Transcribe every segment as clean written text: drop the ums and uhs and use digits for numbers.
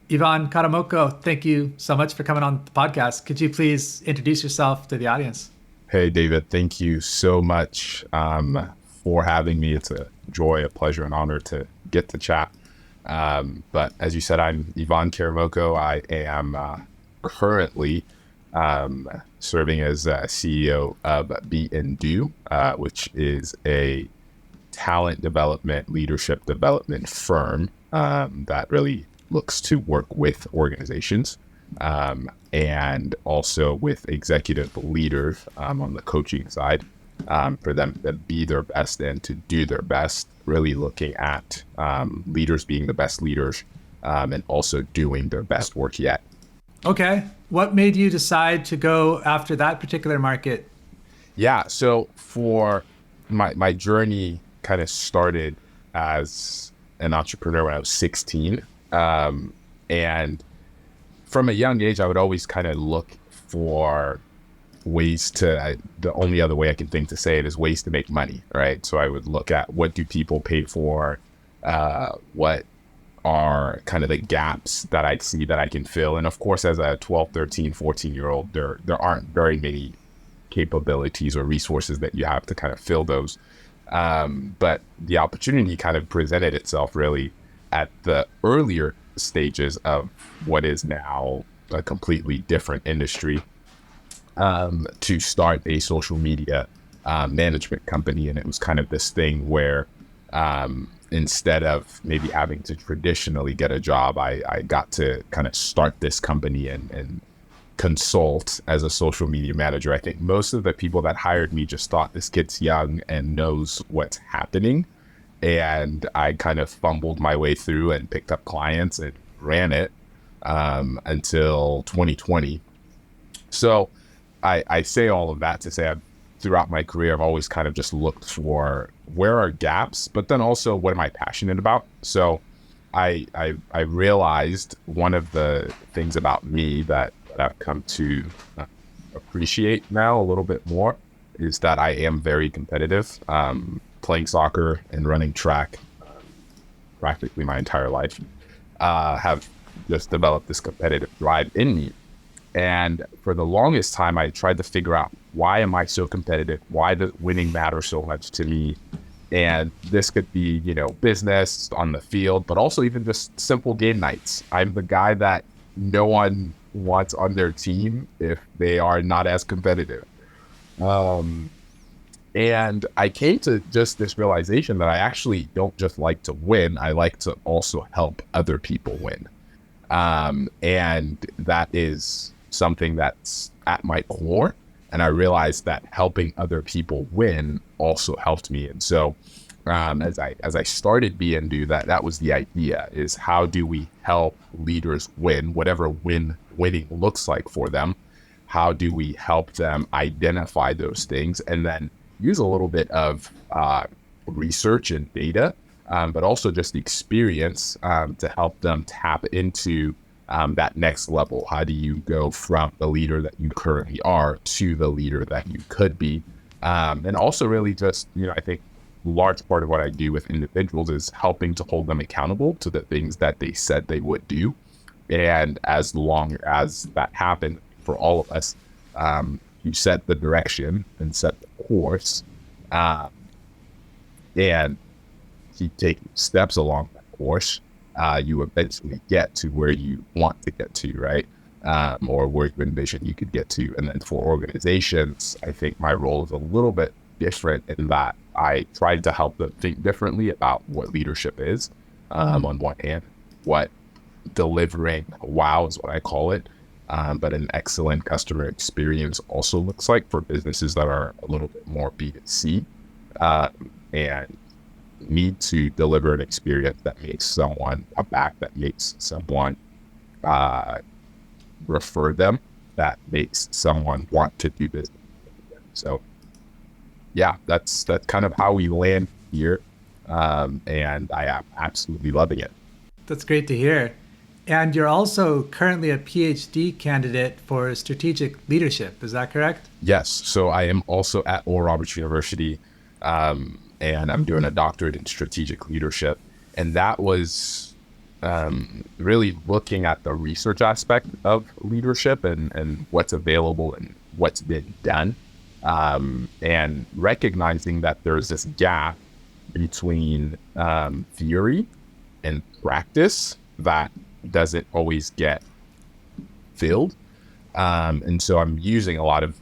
Yvann Karamoko, thank you so much for coming on the podcast. Could you please introduce yourself to the audience? Hey, David, thank you so much for having me. It's a joy, a pleasure, an honor to get to chat. But as you said, I'm Yvann Karamoko. I am currently serving as CEO of Be&Do, which is a talent development, leadership development firm that really looks to work with organizations and also with executive leaders on the coaching side for them to be their best and to do their best, really looking at leaders being the best leaders and also doing their best work yet. Okay. What made you decide to go after that particular market? Yeah, so for my journey kind of started as an entrepreneur when I was 16. And from a young age, I would always kind of look for ways to, the only other way I can think to say it is ways to make money, right? So I would look at what do people pay for, what are kind of the gaps that I see that I can fill. And of course, as a 12, 13, 14-year-old, there aren't very many capabilities or resources that you have to kind of fill those. But the opportunity kind of presented itself really at the earlier stages of what is now a completely different industry to start a social media management company. And it was kind of this thing where instead of maybe having to traditionally get a job, I got to kind of start this company and consult as a social media manager. I think most of the people that hired me just thought this kid's young and knows what's happening. And I kind of fumbled my way through and picked up clients and ran it until 2020. So I say all of that to say throughout my career, I've always kind of just looked for where are gaps, but then also what am I passionate about? So I realized one of the things about me that I've come to appreciate now a little bit more is that I am very competitive. Playing soccer and running track practically my entire life have just developed this competitive drive in me. And for the longest time, I tried to figure out, why am I so competitive? Why does winning matter so much to me? And this could be, business on the field, but also even just simple game nights. I'm the guy that no one wants on their team if they are not as competitive. And I came to just this realization that I actually don't just like to win. I like to also help other people win. And that is something that's at my core. And I realized that helping other people win also helped me. And so as I started Be&Do, that was the idea, is how do we help leaders win, whatever winning looks like for them? How do we help them identify those things and then use a little bit of research and data, but also just experience to help them tap into that next level. How do you go from the leader that you currently are to the leader that you could be? And also really just, I think a large part of what I do with individuals is helping to hold them accountable to the things that they said they would do. And as long as that happened for all of us, you set the direction and set the course, and keep taking steps along that course, you eventually get to where you want to get to, right? Or where you envision you could get to. And then for organizations, I think my role is a little bit different in that I tried to help them think differently about what leadership is. On one hand, what delivering wow is what I call it. But an excellent customer experience also looks like for businesses that are a little bit more B2C and need to deliver an experience that makes someone come back, that makes someone refer them, that makes someone want to do business. So yeah, that's kind of how we land here. And I am absolutely loving it. That's great to hear. And you're also currently a PhD candidate for strategic leadership. Is that correct? Yes. So I am also at Oral Roberts University, and I'm doing a doctorate in strategic leadership. And that was really looking at the research aspect of leadership and what's available and what's been done, and recognizing that there's this gap between theory and practice that doesn't always get filled. And so I'm using a lot of,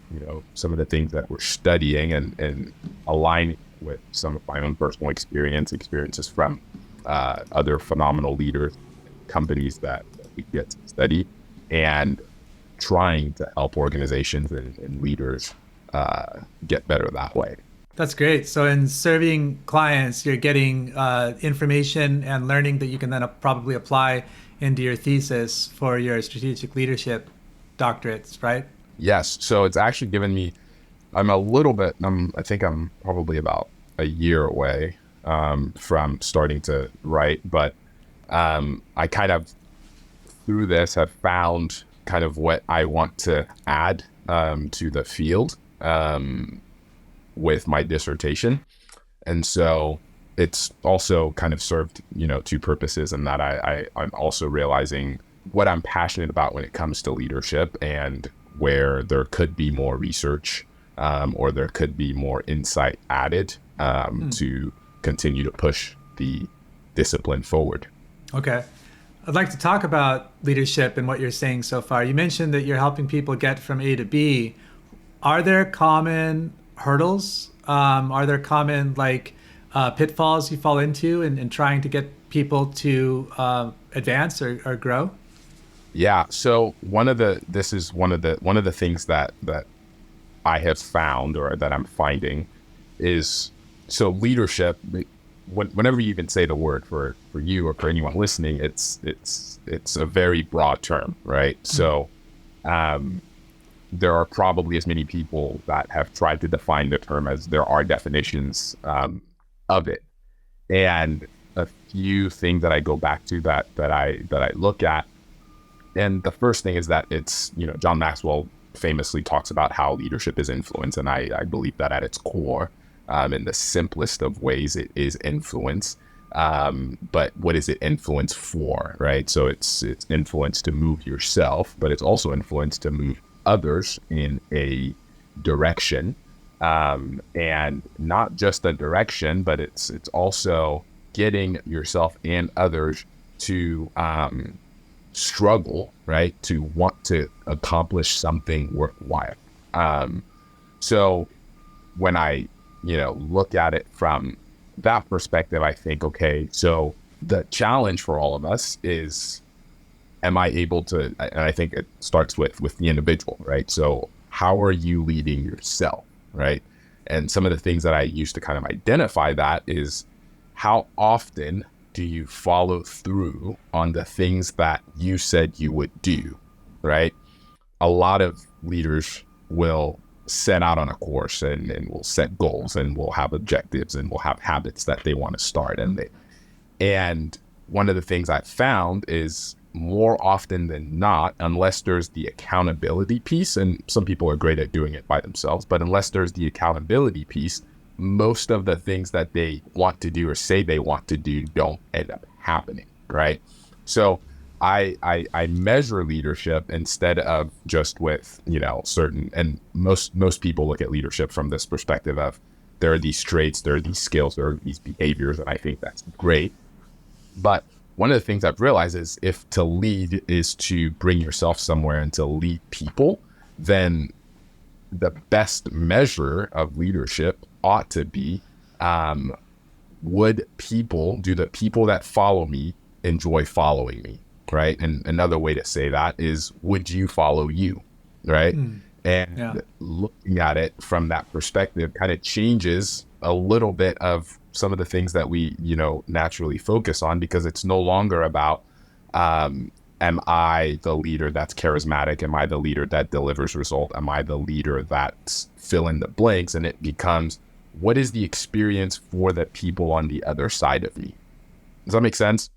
some of the things that we're studying and aligning with some of my own personal experiences from other phenomenal leaders, companies that we get to study, and trying to help organizations and leaders get better that way. That's great. So in serving clients, you're getting information and learning that you can then probably apply into your thesis for your strategic leadership doctorates, right? Yes. So it's actually given me, I think I'm probably about a year away from starting to write, but I kind of, through this, have found kind of what I want to add to the field with my dissertation. And so it's also kind of served, two purposes, in that I'm also realizing what I'm passionate about when it comes to leadership, and where there could be more research or there could be more insight added to continue to push the discipline forward. Okay. I'd like to talk about leadership and what you're saying so far. You mentioned that you're helping people get from A to B. Are there common hurdles? Are there common pitfalls you fall into in trying to get people to advance or grow? Yeah. So one of the things that I have found, or that I'm finding, is, so leadership, whenever you even say the word, for you or for anyone listening, it's a very broad term, right? So there are probably as many people that have tried to define the term as there are definitions of it. And a few things that I go back to that I look at, and the first thing is that it's, John Maxwell famously talks about how leadership is influence, and I believe that at its core, in the simplest of ways, it is influence. But what is it influence for, right? So it's influence to move yourself, but it's also influence to move others in a direction, and not just a direction, but it's also getting yourself and others to struggle, right, to want to accomplish something worthwhile. So when I look at it from that perspective, I think, okay, so the challenge for all of us is, am I able to, and I think it starts with the individual, right? So how are you leading yourself, right? And some of the things that I use to kind of identify that is, how often do you follow through on the things that you said you would do, right? A lot of leaders will set out on a course and will set goals and will have objectives and will have habits that they want to start. And one of the things I've found is, more often than not, unless there's the accountability piece, and some people are great at doing it by themselves, but unless there's the accountability piece, most of the things that they want to do or say they want to do don't end up happening, right? So I measure leadership instead of just with, certain, and most people look at leadership from this perspective of, there are these traits, there are these skills, there are these behaviors, and I think that's great. But one of the things I've realized is, if to lead is to bring yourself somewhere and to lead people, then the best measure of leadership ought to be, do the people that follow me enjoy following me, right? And another way to say that is, would you follow you, right? And looking at it from that perspective kind of changes a little bit of some of the things that we, naturally focus on, because it's no longer about, am I the leader that's charismatic? Am I the leader that delivers result? Am I the leader that's fill in the blanks? And it becomes, what is the experience for the people on the other side of me? Does that make sense?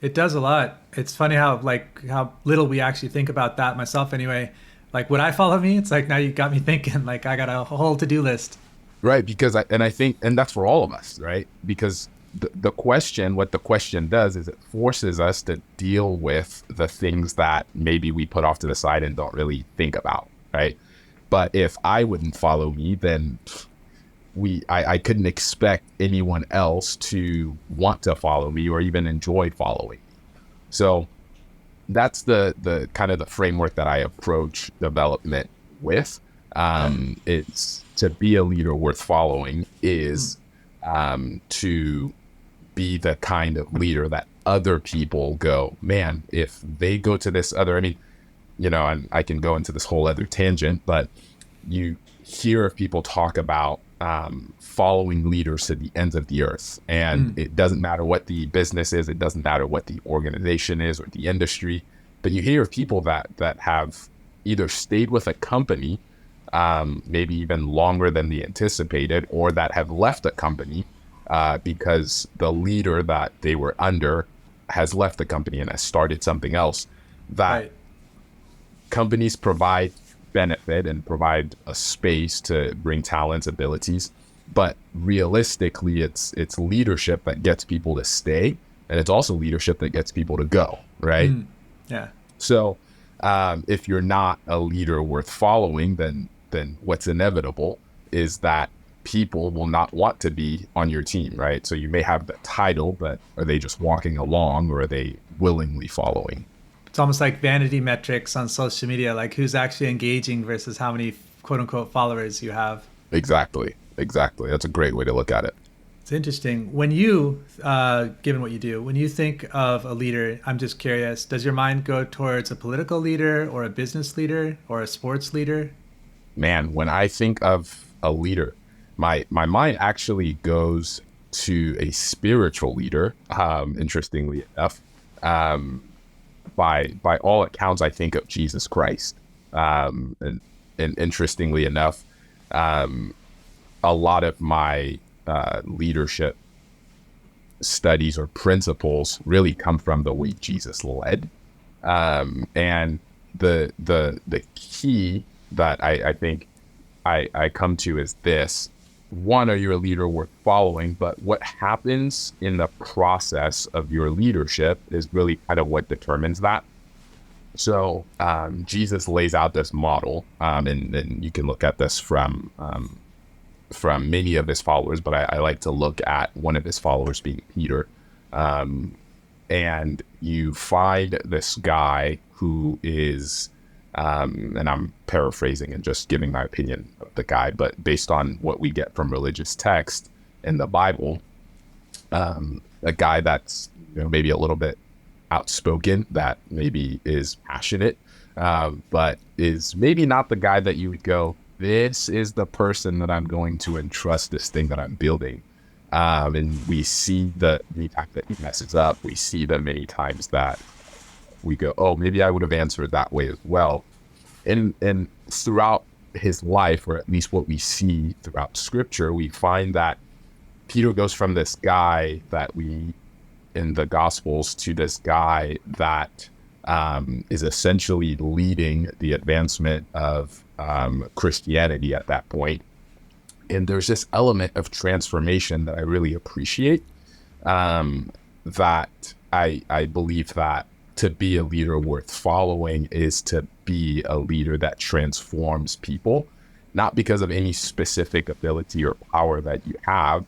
It does a lot. It's funny how little we actually think about that, myself anyway. Would I follow me? It's now you got me thinking, I got a whole to-do list. Right, because I think that's for all of us, right? Because what the question does is it forces us to deal with the things that maybe we put off to the side and don't really think about, right? But if I wouldn't follow me, then I couldn't expect anyone else to want to follow me or even enjoy following. So that's the kind of the framework that I approach development with. It's to be a leader worth following is to be the kind of leader that other people go, man, if they go to this other, I mean, and I can go into this whole other tangent, but you hear of people talk about following leaders to the ends of the earth. And it doesn't matter what the business is, it doesn't matter what the organization is or the industry, but you hear of people that have either stayed with a company, maybe even longer than they anticipated, or that have left a company because the leader that they were under has left the company and has started something else. That companies provide benefit and provide a space to bring talents, abilities, but realistically it's leadership that gets people to stay, and it's also leadership that gets people to go, right? So if you're not a leader worth following, then what's inevitable is that people will not want to be on your team, right? So you may have the title, but are they just walking along, or are they willingly following? It's almost like vanity metrics on social media, like who's actually engaging versus how many quote unquote followers you have. Exactly. That's a great way to look at it. It's interesting. When you, given what you do, when you think of a leader, I'm just curious, does your mind go towards a political leader or a business leader or a sports leader? Man, when I think of a leader, my mind actually goes to a spiritual leader, interestingly enough. By all accounts, I think of Jesus Christ. And interestingly enough, a lot of my leadership studies or principles really come from the way Jesus led. And the key that I think I come to is this: one, are you a leader worth following? But what happens in the process of your leadership is really kind of what determines that. So Jesus lays out this model, and you can look at this from many of his followers, but I like to look at one of his followers being Peter. And you find this guy who is, and I'm paraphrasing and just giving my opinion of the guy, but based on what we get from religious text in the Bible, a guy that's maybe a little bit outspoken, that maybe is passionate, but is maybe not the guy that you would go, this is the person that I'm going to entrust this thing that I'm building. And we see the many times that he messes up. We see the many times that we go, oh, maybe I would have answered that way as well. And throughout his life, or at least what we see throughout scripture, we find that Peter goes from this guy that we in the Gospels to this guy that is essentially leading the advancement of Christianity at that point. And there's this element of transformation that I really appreciate, that I believe that to be a leader worth following is to be a leader that transforms people, not because of any specific ability or power that you have,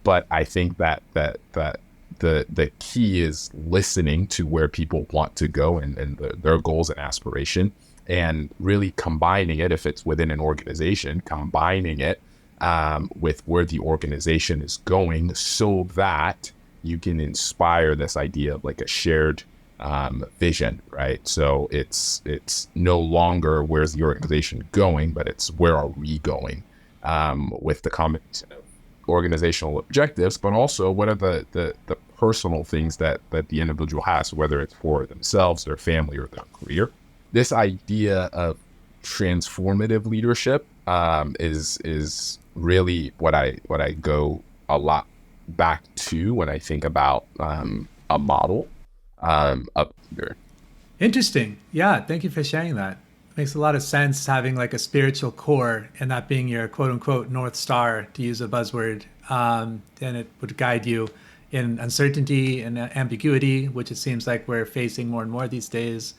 but I think that the key is listening to where people want to go and their goals and aspiration, and really combining it, if it's within an organization, combining it with where the organization is going, so that you can inspire this idea of like a shared vision, right? So it's no longer where's the organization going, but it's where are we going, with the combination of organizational objectives, but also what are the personal things that the individual has, whether it's for themselves, their family, or their career. This idea of transformative leadership is really what I go a lot back to when I think about a model up here. Interesting. Yeah, thank you for sharing that. Makes a lot of sense, having like a spiritual core and that being your quote unquote North Star, to use a buzzword, and it would guide you in uncertainty and ambiguity, which it seems like we're facing more and more these days.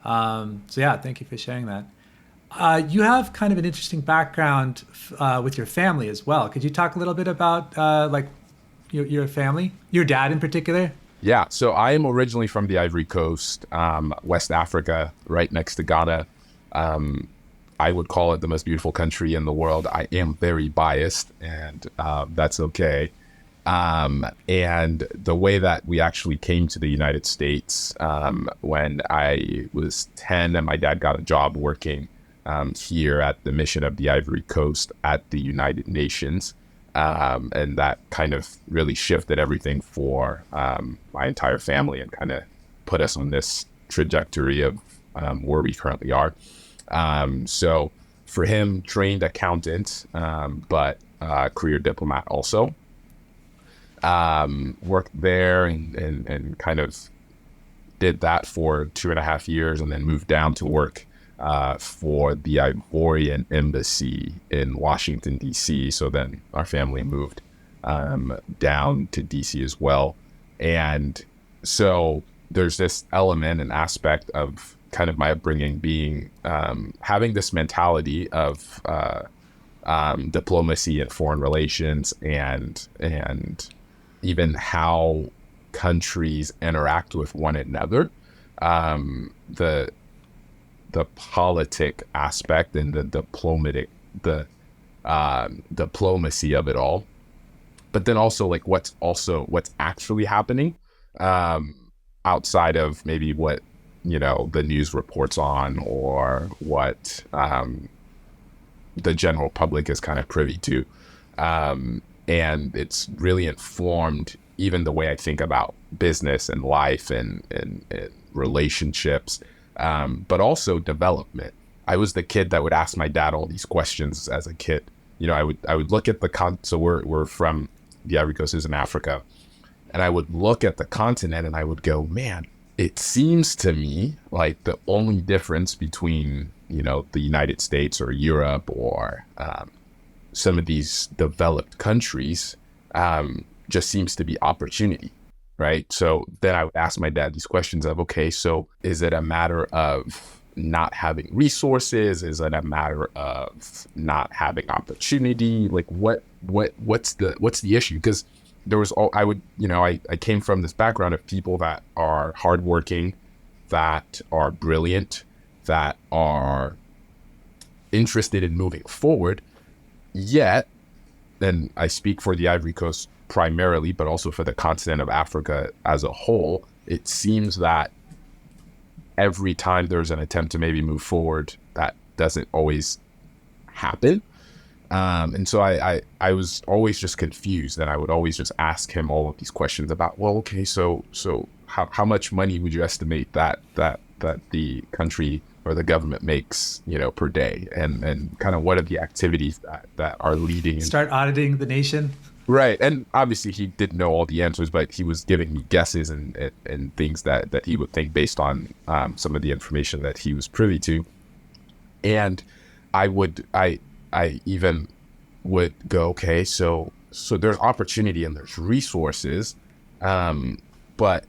So yeah, thank you for sharing that. You have kind of an interesting background with your family as well. Could you talk a little bit about like your family, your dad in particular? Yeah, so I am originally from the Ivory Coast, West Africa, right next to Ghana. I would call it the most beautiful country in the world. I am very biased, and that's okay. And the way that we actually came to the United States, when I was 10 and my dad got a job working here at the Mission of the Ivory Coast at the United Nations. And that kind of really shifted everything for my entire family and kind of put us on this trajectory of where we currently are. So for him, trained accountant, but career diplomat also. Worked there and kind of did that for 2.5 years and then moved down to work for the Ivorian embassy in Washington, D.C. So then our family moved down to D.C. as well. And so there's this element and aspect of kind of my upbringing being having this mentality of diplomacy and foreign relations and even how countries interact with one another. The politic aspect and the diplomacy of it all, but then also like what's actually happening outside of maybe what the news reports on or what the general public is kind of privy to, and it's really informed even the way I think about business and life and relationships. But also development. I was the kid that would ask my dad all these questions as a kid. I would look at so we're from the Ivory Coast, is in Africa, and I would look at the continent and I would go, man, it seems to me like the only difference between the United States or Europe or some of these developed countries just seems to be opportunity. Right. So then I would ask my dad these questions of, okay, so is it a matter of not having resources? Is it a matter of not having opportunity? Like what's the issue? Because there was I came from this background of people that are hardworking, that are brilliant, that are interested in moving forward. Yet, and I speak for the Ivory Coast primarily, but also for the continent of Africa as a whole, it seems that every time there's an attempt to maybe move forward, that doesn't always happen. And so I was always just confused, and I would always just ask him all of these questions about, well, okay, so how much money would you estimate that the country or the government makes, per day, and kind of what are the activities that are leading? Start auditing the nation. Right. And obviously he didn't know all the answers, but he was giving me guesses and things that he would think based on some of the information that he was privy to. And I even would go, okay, so there's opportunity and there's resources. But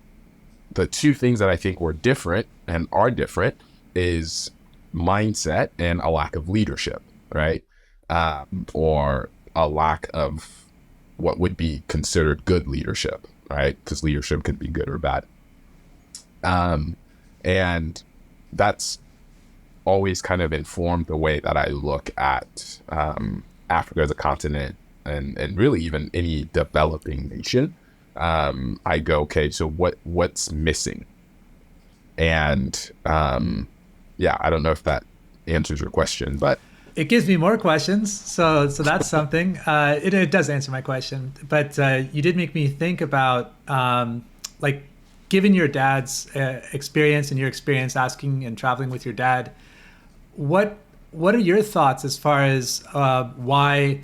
the two things that I think were different and are different is mindset and a lack of leadership, right? Or a lack of what would be considered good leadership, right? Because leadership could be good or bad. And that's always kind of informed the way that I look at Africa as a continent and really even any developing nation. I go, okay, so what's missing? And I don't know if that answers your question, but it gives me more questions, so that's something. It does answer my question, but you did make me think about like, given your dad's experience and your experience asking and traveling with your dad, what are your thoughts as far as why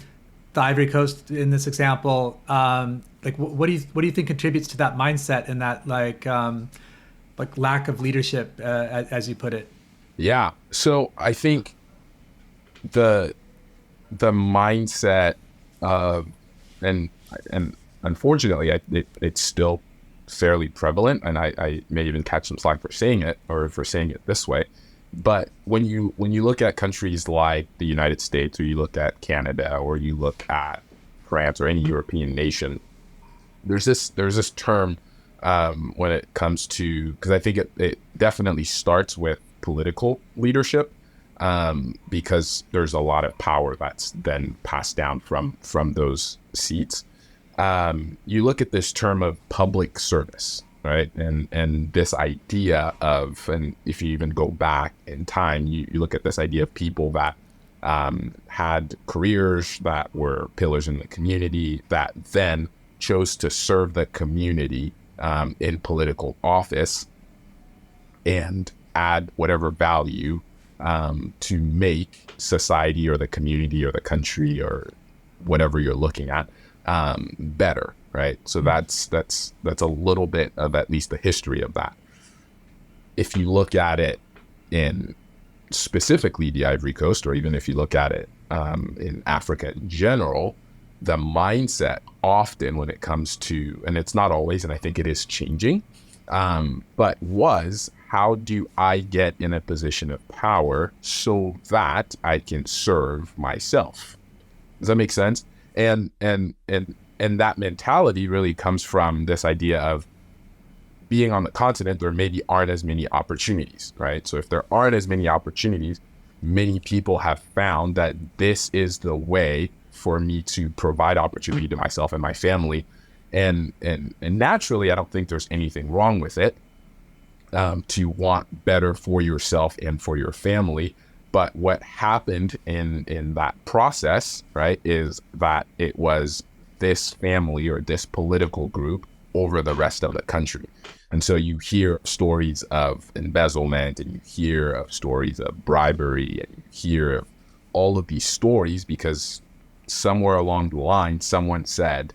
the Ivory Coast in this example? Like, what do you think contributes to that mindset and that like lack of leadership, as you put it? Yeah. So I think the mindset of and unfortunately, it's still fairly prevalent, and I may even catch some slack for saying it, or for saying it this way. But when you look at countries like the United States, or you look at Canada, or you look at France, or any European nation, there's this term when it comes to, because I think it definitely starts with political leadership, because there's a lot of power that's then passed down from those seats. You look at this term of public service, right? And this idea of, and if you even go back in time, you look at this idea of people that had careers that were pillars in the community, that then chose to serve the community in political office and add whatever value to make society or the community or the country or whatever you're looking at better, right? So that's a little bit of at least the history of that. If you look at it in specifically the Ivory Coast, or even if you look at it in Africa in general, the mindset often when it comes to, and it's not always, and I think it is changing, but was, how do I get in a position of power so that I can serve myself? Does that make sense? And that mentality really comes from this idea of being on the continent, there maybe aren't as many opportunities, right? So if there aren't as many opportunities, many people have found that this is the way for me to provide opportunity to myself and my family. And naturally, I don't think there's anything wrong with it, to want better for yourself and for your family. But what happened in that process, right, is that it was this family or this political group over the rest of the country. And so you hear stories of embezzlement, and you hear of stories of bribery, and you hear of all of these stories because somewhere along the line, someone said,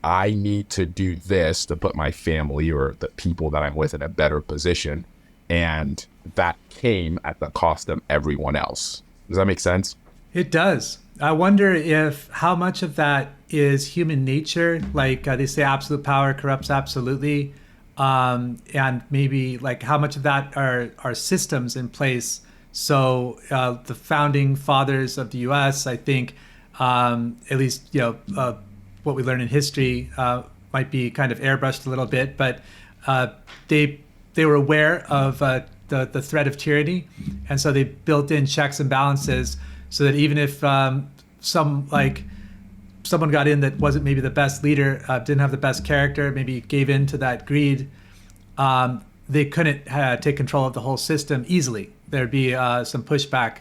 I need to do this to put my family or the people that I'm with in a better position. And that came at the cost of everyone else. Does that make sense? It does. I wonder if how much of that is human nature, like they say absolute power corrupts absolutely, and maybe like how much of that are systems in place. So the founding fathers of the U.S., I think, at least what we learn in history might be kind of airbrushed a little bit, but they were aware of the threat of tyranny, and so they built in checks and balances so that even if someone got in that wasn't maybe the best leader, didn't have the best character, maybe gave in to that greed, they couldn't take control of the whole system easily. There'd be some pushback,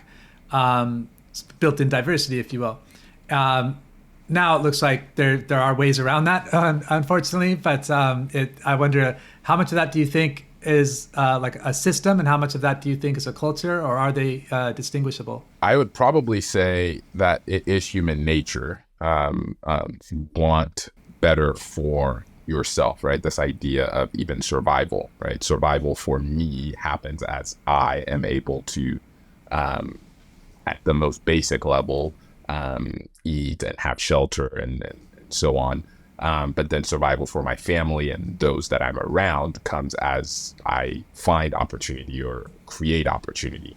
built-in diversity, if you will. Now it looks like there are ways around that, unfortunately. But I wonder how much of that do you think is like a system, and how much of that do you think is a culture, or are they distinguishable? I would probably say that it is human nature to want better for yourself, right? This idea of even survival, right? Survival for me happens as I am able to, at the most basic level, eat and have shelter and so on. But then survival for my family and those that I'm around comes as I find opportunity or create opportunity.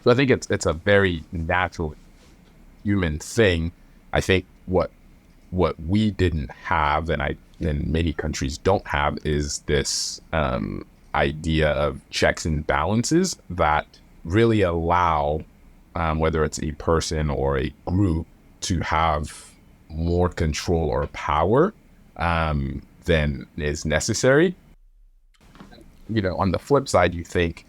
So I think it's a very natural human thing. I think what we didn't have, and many countries don't have, is this idea of checks and balances that really allow whether it's a person or a group to have more control or power than is necessary. On the flip side, you think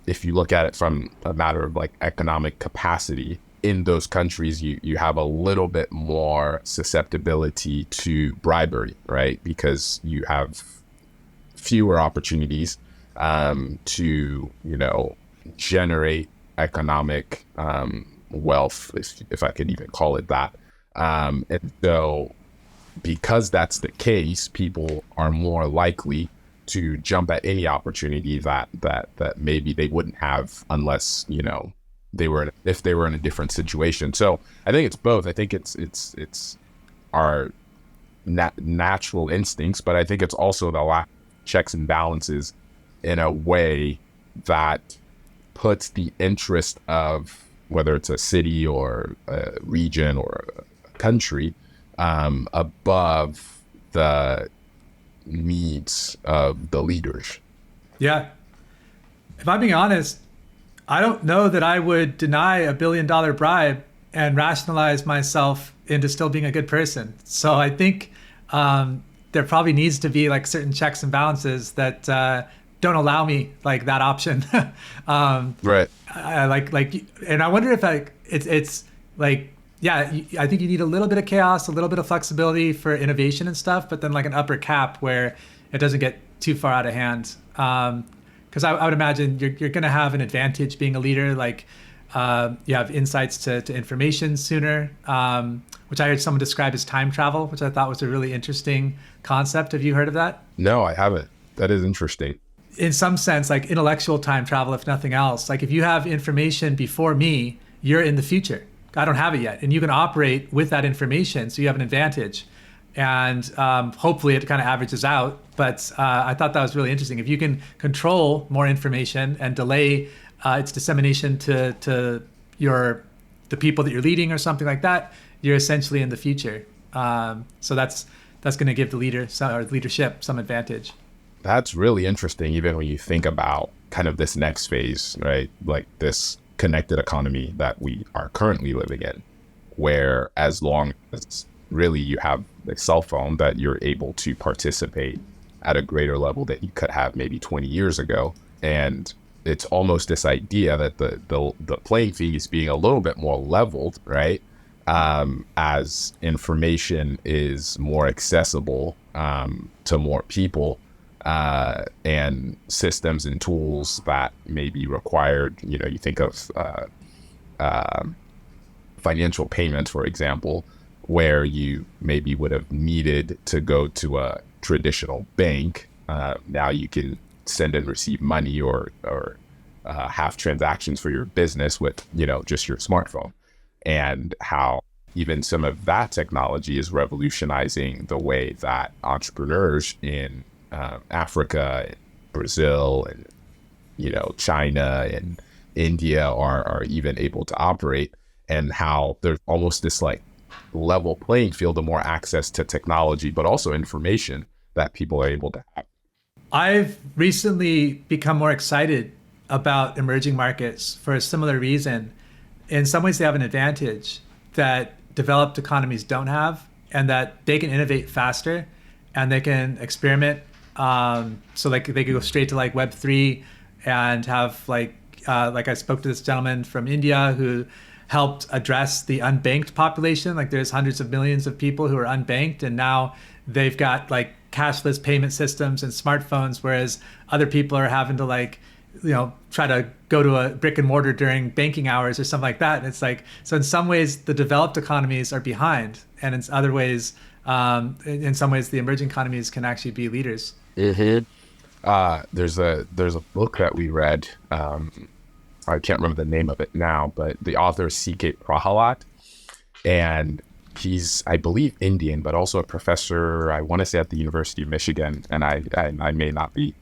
if you look at it from a matter of like economic capacity, in those countries, you have a little bit more susceptibility to bribery, right? Because you have fewer opportunities to, generate economic wealth, if I could even call it that. And so because that's the case, people are more likely to jump at any opportunity that maybe they wouldn't have unless, if they were in a different situation. So I think it's both. I think it's our natural instincts, but I think it's also the lack of checks and balances in a way that puts the interest of whether it's a city or a region or a country above the needs of the leaders. Yeah. If I'm being honest, I don't know that I would deny a $1 billion bribe and rationalize myself into still being a good person. So I think there probably needs to be like certain checks and balances that don't allow me like that option. Right. And I wonder if it's like, yeah, I think you need a little bit of chaos, a little bit of flexibility for innovation and stuff, but then like an upper cap where it doesn't get too far out of hand. Because I would imagine you're going to have an advantage being a leader. Like you have insights to information sooner, which I heard someone describe as time travel, which I thought was a really interesting concept. Have you heard of that? No, I haven't. That is interesting. In some sense, like intellectual time travel, if nothing else. Like if you have information before me, you're in the future. I don't have it yet. And you can operate with that information, so you have an advantage. And hopefully it kind of averages out. But I thought that was really interesting. If you can control more information and delay its dissemination to the people that you're leading or something like that, you're essentially in the future. So that's going to give the leadership some advantage. That's really interesting, even when you think about kind of this next phase, right? Like this connected economy that we are currently living in, where as long as really you have a cell phone, that you're able to participate at a greater level that you could have maybe 20 years ago. And it's almost this idea that the playing field is being a little bit more leveled, right? As information is more accessible to more people, and systems and tools that may be required. You know, you think of financial payments, for example, where you maybe would have needed to go to a traditional bank. Now you can send and receive money or have transactions for your business with, you know, just your smartphone, and how even some of that technology is revolutionizing the way that entrepreneurs in Africa, and Brazil, and, you know, China and India are even able to operate, and how there's almost this like level playing field, the more access to technology, but also information that people are able to have. I've recently become more excited about emerging markets for a similar reason. In some ways, they have an advantage that developed economies don't have, and that they can innovate faster and they can experiment. So like they could go straight to like Web3 and have like I spoke to this gentleman from India who helped address the unbanked population. Like there's hundreds of millions of people who are unbanked, and now they've got like cashless payment systems and smartphones, whereas other people are having to like, you know, try to go to a brick and mortar during banking hours or something like that. And it's like, so in some ways the developed economies are behind, and in other ways, in some ways the emerging economies can actually be leaders. Mm-hmm. There's a book that we read. I can't remember the name of it now, but the author is C.K. Prahalat, and he's, I believe, Indian, but also a professor, I want to say at the University of Michigan, and I may not be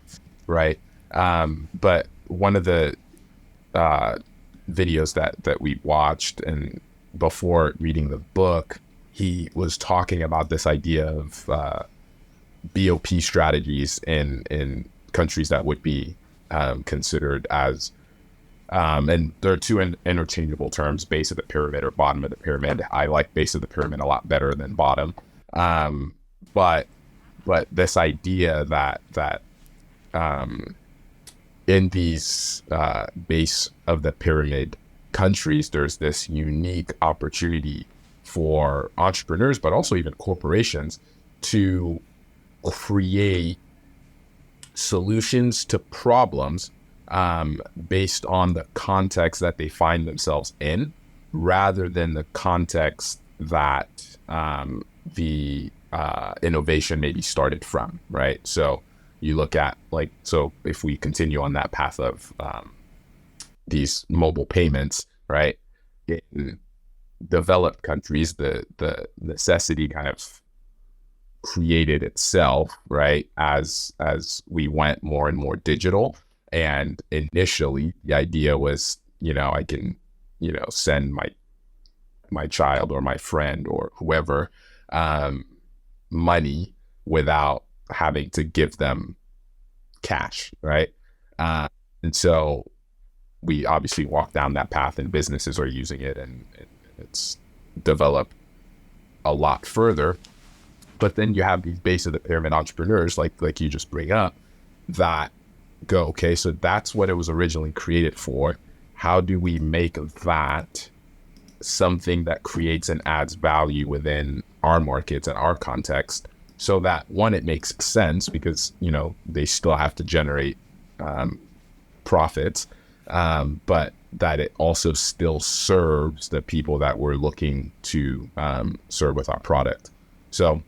right. But one of the videos that we watched, and before reading the book, he was talking about this idea of BOP strategies in countries that would be considered as, and there are two interchangeable terms, base of the pyramid or bottom of the pyramid. I like base of the pyramid a lot better than bottom. But this idea that in these base of the pyramid countries, there's this unique opportunity for entrepreneurs, but also even corporations, to create solutions to problems based on the context that they find themselves in, rather than the context that the innovation maybe started from, right? So you look at, like, so if we continue on that path of these mobile payments, right? developed countries, the necessity kind of created itself, right? As we went more and more digital. And initially the idea was, I can, send my child or my friend or whoever money without having to give them cash, right? And so we obviously walk down that path, and businesses are using it, and it's developed a lot further. But then you have these base of the pyramid entrepreneurs, like you just bring up, that go, okay, so that's what it was originally created for. How do we make that something that creates and adds value within our markets and our context, so that, one, it makes sense because, they still have to generate profits, but that it also still serves the people that we're looking to serve with our product. So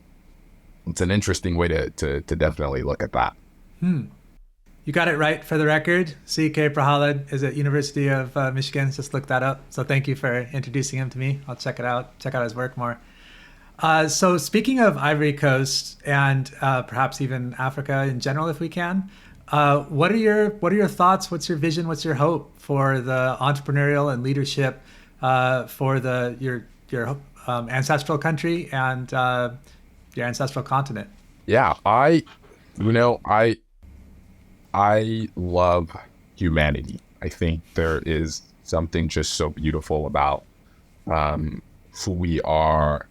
it's an interesting way to definitely look at that. You got it right, for the record. C.K. Prahalad is at University of Michigan. Just look that up. So thank you for introducing him to me. I'll check it out. Check out his work more. So speaking of Ivory Coast and perhaps even Africa in general, if we can, what are your thoughts? What's your vision? What's your hope for the entrepreneurial and leadership for your ancestral country and your ancestral continent? Yeah, I love humanity. I think there is something just so beautiful about who we are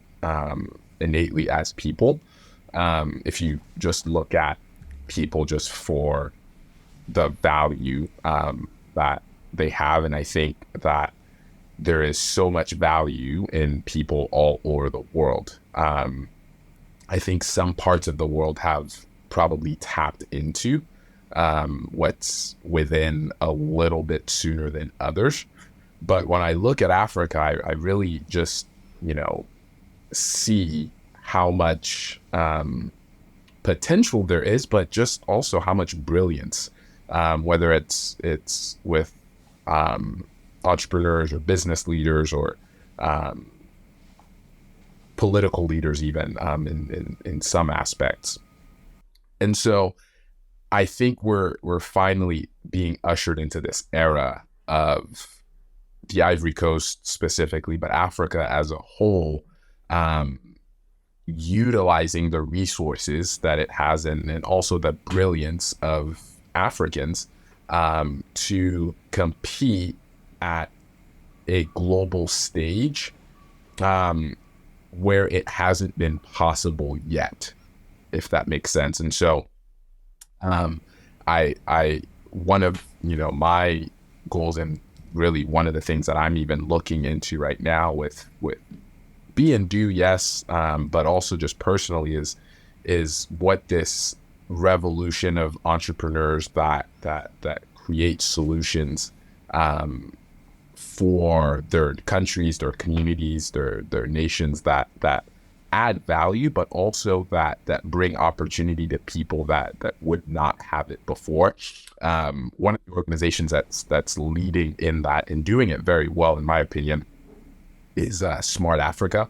innately as people. If you just look at people just for the value that they have, and I think that there is so much value in people all over the world. I think some parts of the world have probably tapped into what's within a little bit sooner than others. But when I look at Africa, I really just, see how much potential there is, but just also how much brilliance, whether it's with entrepreneurs or business leaders or political leaders even in some aspects. And so I think we're finally being ushered into this era of the Ivory Coast specifically, but Africa as a whole, utilizing the resources that it has and also the brilliance of Africans to compete at a global stage where it hasn't been possible yet, if that makes sense. And so I one of my goals, and really one of the things that I'm even looking into right now with Be&Do, yes, but also just personally is what this revolution of entrepreneurs that create solutions for their countries, their communities, their nations that add value, but also that bring opportunity to people that would not have it before. One of the organizations that's leading in that and doing it very well, in my opinion, is Smart Africa,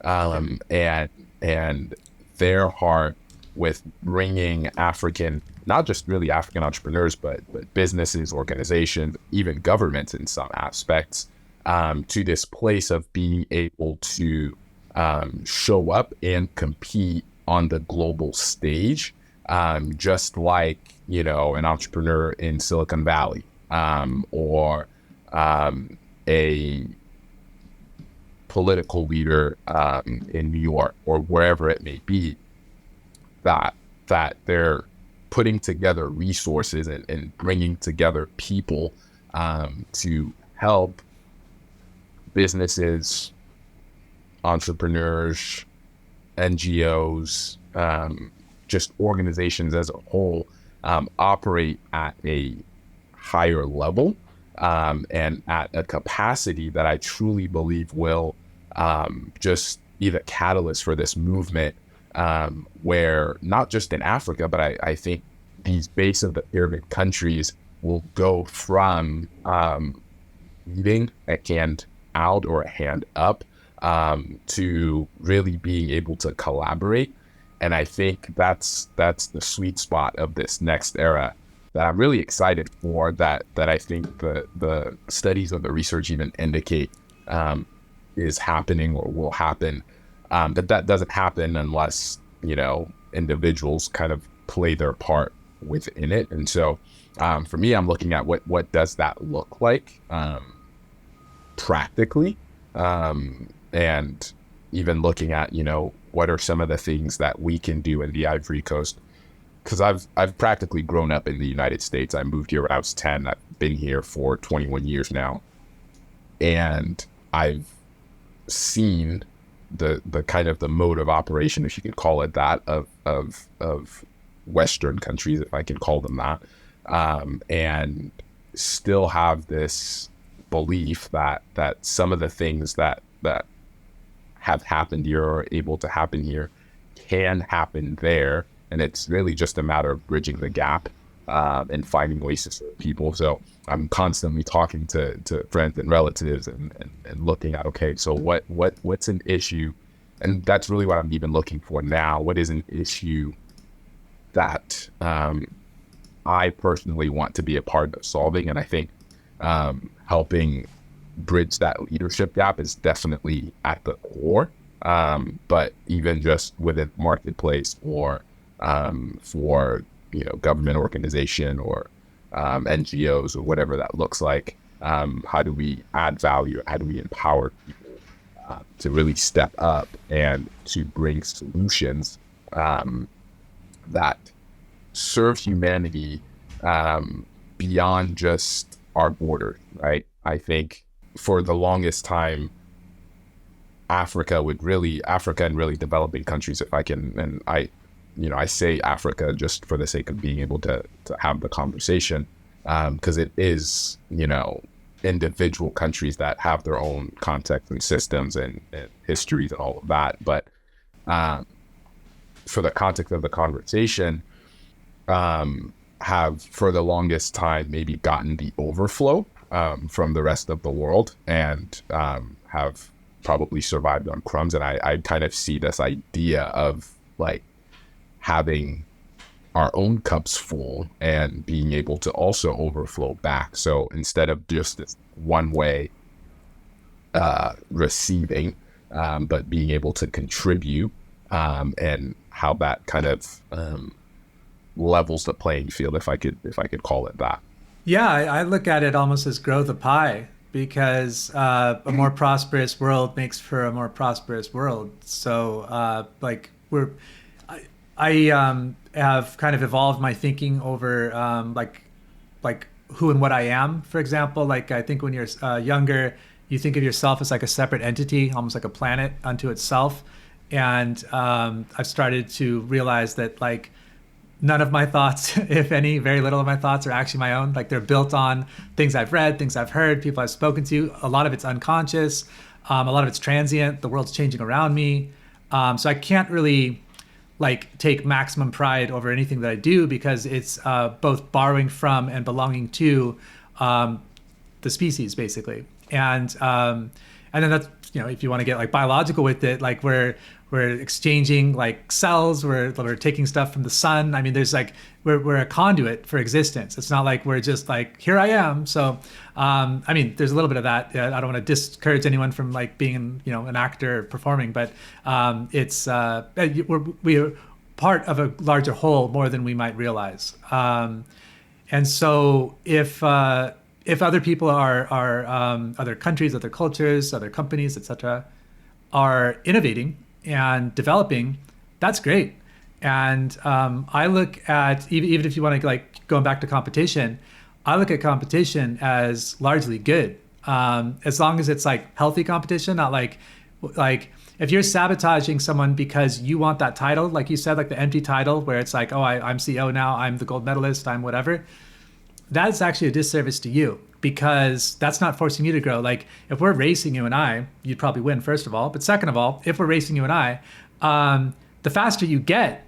and their heart with bringing African, not just really African entrepreneurs, but businesses, organizations, even governments in some aspects, to this place of being able to show up and compete on the global stage, just like, an entrepreneur in Silicon Valley, or a political leader in New York or wherever it may be, that they're putting together resources and bringing together people to help businesses, entrepreneurs, NGOs, just organizations as a whole operate at a higher level and at a capacity that I truly believe will just be the catalyst for this movement, where not just in Africa, but I think these base of the pyramid countries will go from leading and out or a hand up to really being able to collaborate. And I think that's the sweet spot of this next era that I'm really excited for, that I think the studies or the research even indicate is happening or will happen. That doesn't happen unless, individuals kind of play their part within it. And so for me, I'm looking at what does that look like practically, and even looking at, what are some of the things that we can do in the Ivory Coast? Because I've practically grown up in the United States. I moved here when I was 10. I've been here for 21 years now. And I've seen the kind of the mode of operation, if you can call it that, of Western countries, if I can call them that, and still have this belief that some of the things that have happened here or are able to happen here can happen there. And it's really just a matter of bridging the gap and finding ways to serve people. So I'm constantly talking to friends and relatives and looking at, okay, so what's an issue? And that's really what I'm even looking for now. What is an issue that I personally want to be a part of solving? And I think helping bridge that leadership gap is definitely at the core. But even just within marketplace or for government organization or NGOs or whatever that looks like, how do we add value? How do we empower people to really step up and to bring solutions that serve humanity beyond just our border, right? I think for the longest time, Africa and really developing countries, if I can, and I say Africa just for the sake of being able to have the conversation, because it is, individual countries that have their own context and systems and histories and all of that. But for the context of the conversation, have for the longest time maybe gotten the overflow from the rest of the world and have probably survived on crumbs. And I kind of see this idea of like having our own cups full and being able to also overflow back. So instead of just this one way receiving, but being able to contribute, and how that kind of levels the playing field, if I could call it that. Yeah, I look at it almost as grow the pie, because a more prosperous world makes for a more prosperous world. So I have kind of evolved my thinking over like who and what I am. For example, like I think when you're younger, you think of yourself as like a separate entity, almost like a planet unto itself. And I've started to realize that like none of my thoughts, if any, very little of my thoughts are actually my own. Like they're built on things I've read, things I've heard, people I've spoken to. A lot of it's unconscious. A lot of it's transient. The world's changing around me. So I can't really like take maximum pride over anything that I do, because it's both borrowing from and belonging to the species, basically. And then that's, if you want to get like biological with it, like we're exchanging like cells, we're taking stuff from the sun. I mean, there's like we're a conduit for existence. It's not like we're just like, here I am. So I mean, there's a little bit of that. I don't want to discourage anyone from like being an actor or performing, but it's we're part of a larger whole more than we might realize. And so if other people are other countries, other cultures, other companies, etc., are innovating and developing, that's great. And I look at, even if you want to like going back to competition, I look at competition as largely good, as long as it's like healthy competition, not like if you're sabotaging someone because you want that title, like you said, like the empty title where it's like, oh, I'm CEO now, I'm the gold medalist, I'm whatever. That's actually a disservice to you, because that's not forcing you to grow. Like if we're racing you and I, you'd probably win, first of all. But second of all, if we're racing you and I, the faster you get,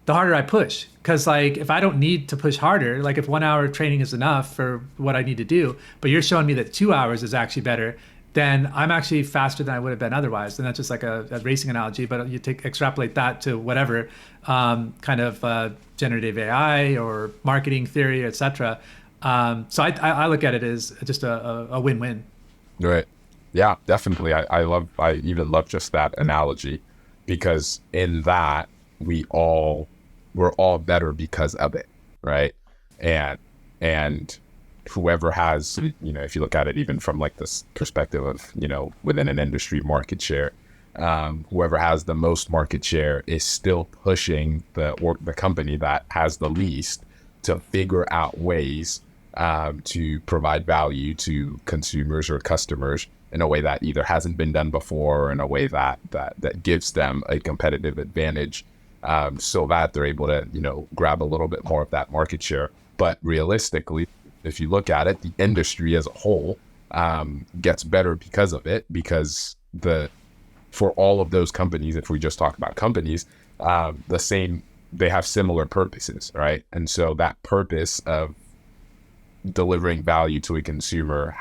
the harder I push. Because like if I don't need to push harder, like if 1 hour of training is enough for what I need to do, but you're showing me that 2 hours is actually better, then I'm actually faster than I would have been otherwise. And that's just like a racing analogy, but you extrapolate that to whatever kind of generative AI or marketing theory, etc. So I look at it as just a win-win. Right. Yeah, definitely. I even love just that analogy, because in that we're all better because of it, right? And and whoever has, if you look at it even from like this perspective of, within an industry market share, whoever has the most market share is still pushing the company that has the least to figure out ways to provide value to consumers or customers in a way that either hasn't been done before, or in a way that gives them a competitive advantage, so that they're able to, grab a little bit more of that market share. But realistically, if you look at it, the industry as a whole gets better because of it, because for all of those companies, if we just talk about companies, they have similar purposes, right? And so that purpose of delivering value to a consumer,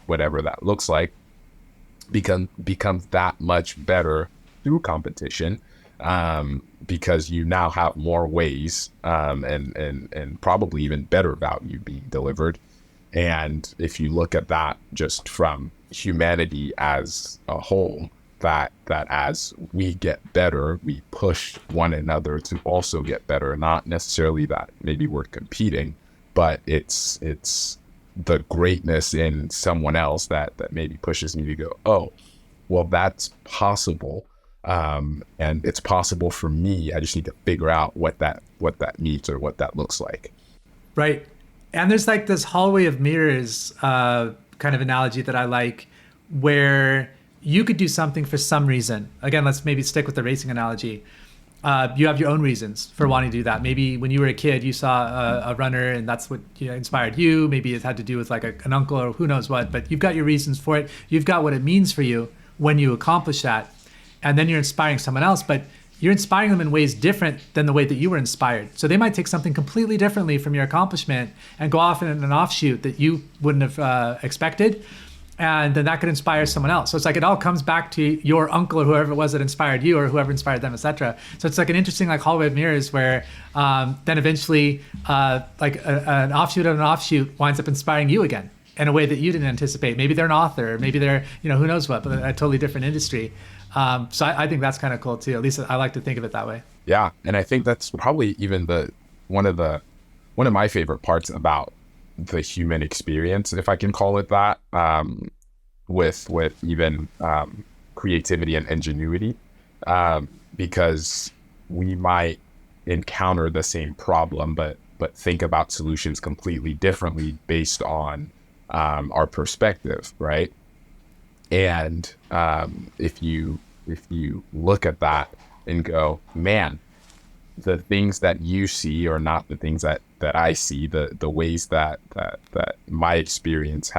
whatever that looks like, becomes that much better through competition, because you now have more ways, and probably even better value being delivered. And if you look at that just from humanity as a whole, that as we get better, we push one another to also get better. Not necessarily that maybe we're competing, but it's the greatness in someone else that maybe pushes me to go, oh, well, that's possible. And it's possible for me. I just need to figure out what that means or what that looks like. Right. And there's like this hallway of mirrors kind of analogy that I like, where you could do something for some reason. Again, let's maybe stick with the racing analogy. You have your own reasons for wanting to do that. Maybe when you were a kid, you saw a runner and that's what inspired you. Maybe it had to do with like an uncle or who knows what, but you've got your reasons for it. You've got what it means for you when you accomplish that. And then you're inspiring someone else, but you're inspiring them in ways different than the way that you were inspired. So they might take something completely differently from your accomplishment and go off in an offshoot that you wouldn't have expected. And then that could inspire someone else. So it's like it all comes back to your uncle or whoever it was that inspired you, or whoever inspired them, etc. So it's like an interesting like hallway of mirrors, where then eventually an offshoot of an offshoot winds up inspiring you again in a way that you didn't anticipate. Maybe they're an author, maybe they're who knows what, but a totally different industry. So I think that's kind of cool too. At least I like to think of it that way. Yeah, and I think that's probably even one of my favorite parts about the human experience, if I can call it that, with even creativity and ingenuity, because we might encounter the same problem, but think about solutions completely differently based on our perspective, right? And if you look at that and go, man, the things that you see are not the things that I see. The ways that my experience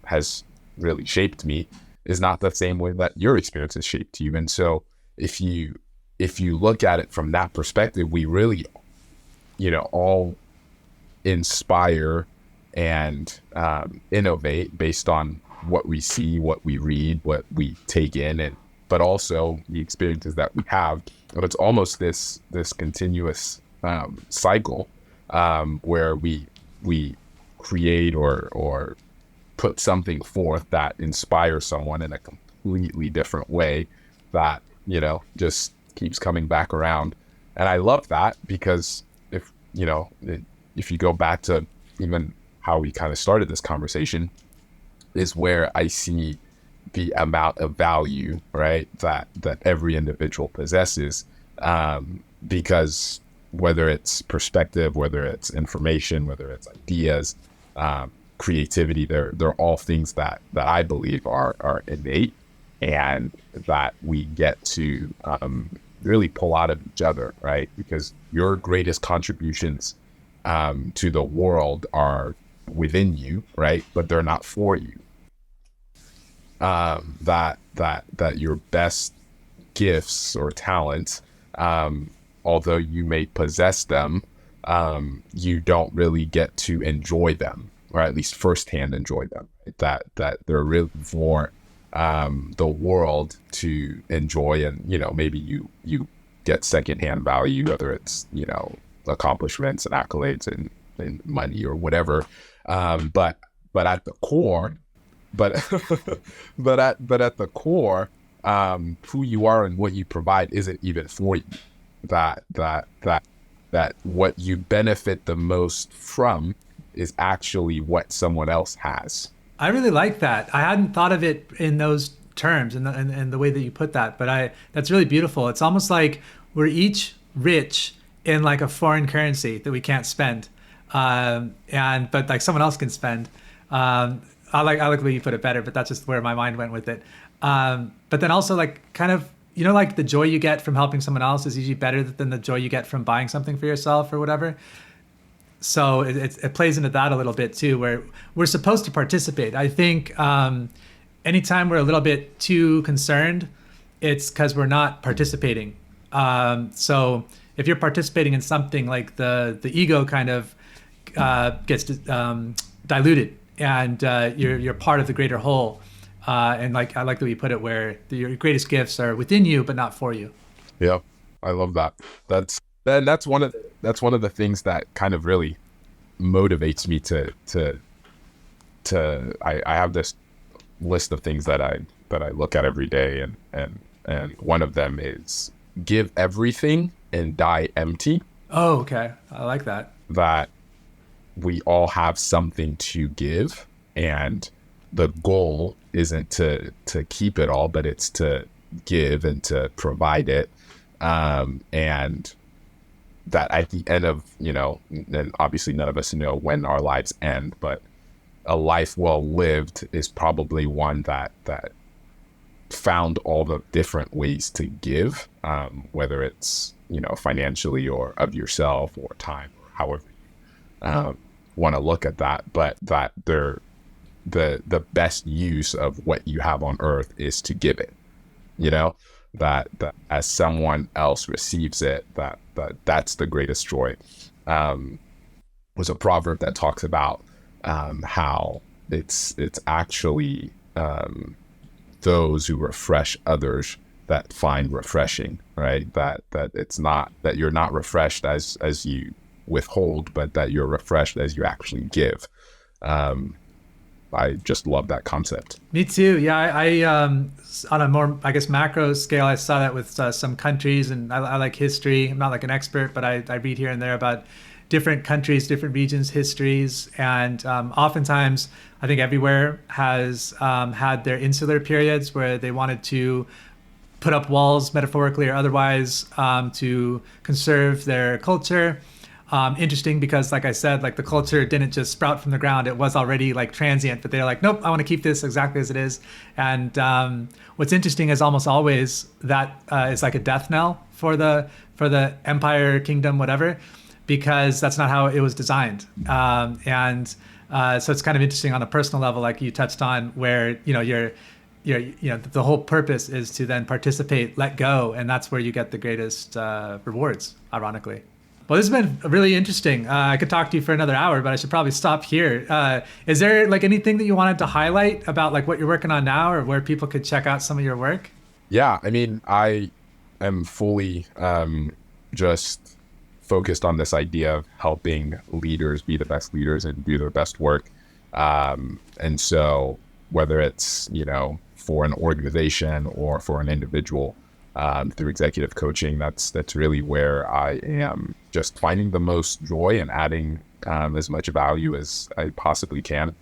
has really shaped me is not the same way that your experience has shaped you. And so if you look at it from that perspective, we really, all inspire and innovate based on what we see, what we read, what we take in, but also the experiences that we have. But it's almost this continuous cycle where we create or put something forth that inspires someone in a completely different way that just keeps coming back around. And I love that, because if you go back to even how we kind of started this conversation, is where I see the amount of value, right, that every individual possesses, because whether it's perspective, whether it's information, whether it's ideas, creativity, they're all things that I believe are innate, and that we get to really pull out of each other, right? Because your greatest contributions to the world are within you, right? But they're not for you. That your best gifts or talents, although you may possess them, you don't really get to enjoy them, or at least firsthand enjoy them. Right? That they're really for the world to enjoy, and maybe you get secondhand value, whether it's accomplishments and accolades and money or whatever. But at the core, but at the core, who you are and what you provide isn't even for you. That what you benefit the most from is actually what someone else has. I really like that. I hadn't thought of it in those terms and the way that you put that, but that's really beautiful. It's almost like we're each rich in like a foreign currency that we can't spend, but like someone else can spend. I like the way you put it better, but that's just where my mind went with it. But then also like kind of, like the joy you get from helping someone else is usually better than the joy you get from buying something for yourself or whatever. So it plays into that a little bit too, where we're supposed to participate. I think anytime we're a little bit too concerned, it's because we're not participating. So if you're participating in something, like the ego kind of gets diluted, and you're part of the greater whole. And like I like the way you put it, where your greatest gifts are within you, but not for you. Yeah, I love that. That's one of the things that kind of really motivates me to I have this list of things that I look at every day, and one of them is give everything and die empty. Oh, okay. I like that. That we all have something to give, and the goal isn't to keep it all, but it's to give and to provide it. And that at the end of, and obviously none of us know when our lives end, but a life well lived is probably one that found all the different ways to give, whether it's, financially or of yourself or time or however you want to look at that, but that the best use of what you have on earth is to give it, that as someone else receives it, that's the greatest joy. Was a proverb that talks about how it's actually those who refresh others that find refreshing, right? That it's not that you're not refreshed as you withhold, but that you're refreshed as you actually give. I just love that concept. Me too. Yeah, I on a more, I guess, macro scale, I saw that with some countries, and I like history. I'm not like an expert, but I read here and there about different countries, different regions, histories, and oftentimes I think everywhere has had their insular periods where they wanted to put up walls, metaphorically or otherwise, to conserve their culture. Interesting because, like I said, like the culture didn't just sprout from the ground. It was already like transient, but they're like, nope, I want to keep this exactly as it is. And what's interesting is almost always that is like a death knell for the empire, kingdom, whatever, because that's not how it was designed. So it's kind of interesting on a personal level, like you touched on, where you're the whole purpose is to then participate, let go, and that's where you get the greatest rewards, ironically. Well, this has been really interesting. I could talk to you for another hour, but I should probably stop here. Is there like anything that you wanted to highlight about like what you're working on now, or where people could check out some of your work? Yeah, I mean, I am fully just focused on this idea of helping leaders be the best leaders and do their best work. And so whether it's, for an organization or for an individual, through executive coaching, that's really where I am just finding the most joy and adding as much value as I possibly can.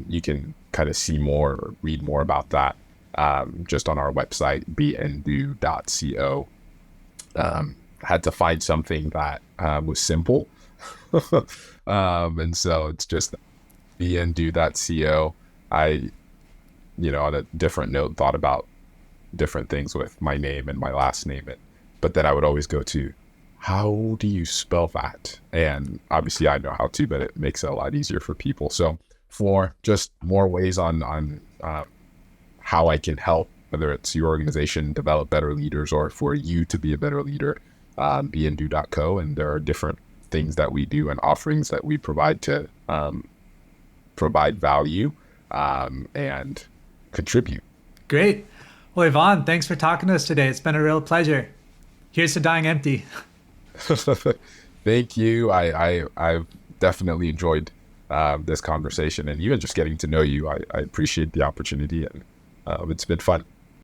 You can kind of see more or read more about that just on our website, be&do.co. Had to find something that was simple. And so it's just be&do.co. I, on a different note, thought about different things with my name and my last name, but then I would always go to, how do you spell that? And obviously I know how to, but it makes it a lot easier for people. So for just more ways on how I can help, whether it's your organization develop better leaders or for you to be a better leader, be&do.co. And there are different things that we do and offerings that we provide to provide value and contribute. Great. Well, Yvann, thanks for talking to us today. It's been a real pleasure. Here's to dying empty. Thank you. I've definitely enjoyed this conversation, and even just getting to know you. I appreciate the opportunity, and it's been fun.